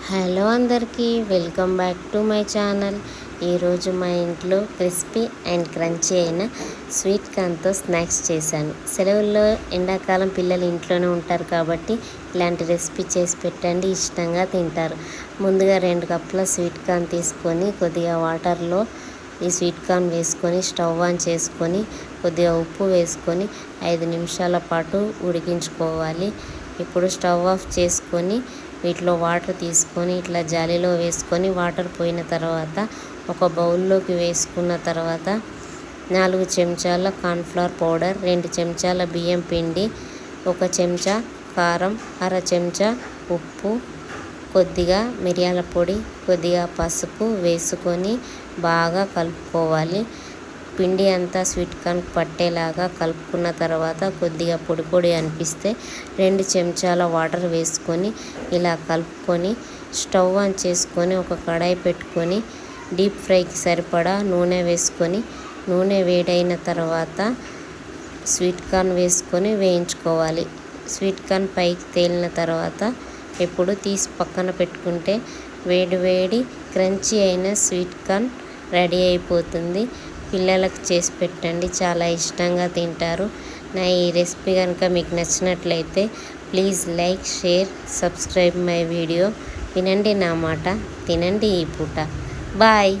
Hello అందరికీ welcome back to my channel. ఈరోజు మా ఇంట్లో క్రిస్పీ అండ్ క్రంచీ అయిన స్వీట్ కార్న్తో స్నాక్స్ చేశాను. సెలవుల్లో ఎండాకాలం పిల్లలు ఇంట్లోనే ఉంటారు కాబట్టి ఇలాంటి రెసిపీ చేసి పెట్టండి, ఇష్టంగా తింటారు. ముందుగా 2 కప్పుల స్వీట్ కార్న్ తీసుకొని కొద్దిగా వాటర్లో ఈ స్వీట్ కార్న్ వేసుకొని స్టవ్ ఆన్ చేసుకొని కొద్దిగా ఉప్పు వేసుకొని 5 నిమిషాల పాటు ఉడికించుకోవాలి. ఇప్పుడు స్టవ్ ఆఫ్ చేసుకొని వీటిలో వాటర్ తీసుకొని ఇట్లా జాలీలో వేసుకొని వాటర్ పోయిన తర్వాత ఒక బౌల్లోకి వేసుకున్న తర్వాత 4 చెంచాల కార్న్ఫ్లవర్ పౌడర్, 2 చెంచాల బియ్యం పిండి, 1 చెంచా కారం, అర చెంచా ఉప్పు, కొద్దిగా మిరియాల పొడి, కొద్దిగా పసుపు వేసుకొని బాగా కలుపుకోవాలి. పిండి అంతా స్వీట్ కార్న్ పట్టేలాగా కలుపుకున్న తర్వాత కొద్దిగా పొడి పొడి అనిపిస్తే 2 చెంచాల వాటర్ వేసుకొని ఇలా కలుపుకొని స్టవ్ ఆన్ చేసుకొని ఒక కడాయి పెట్టుకొని డీప్ ఫ్రైకి సరిపడా నూనె వేసుకొని నూనె వేడైన తర్వాత స్వీట్ కార్న్ వేసుకొని వేయించుకోవాలి. స్వీట్ కార్న్ పైకి తేలిన తర్వాత ఇప్పుడు తీసి పక్కన పెట్టుకుంటే వేడి వేడి క్రంచీ అయిన స్వీట్ కార్న్ రెడీ అయిపోతుంది. పిల్లలకు చేసి పెట్టండి, చాలా ఇష్టంగా తింటారు. నా ఈ రెసిపీ కనుక మీకు నచ్చినట్లయితే please like, share, subscribe my video. వినండి నా మాట, తినండి ఈ పూట. బాయ్.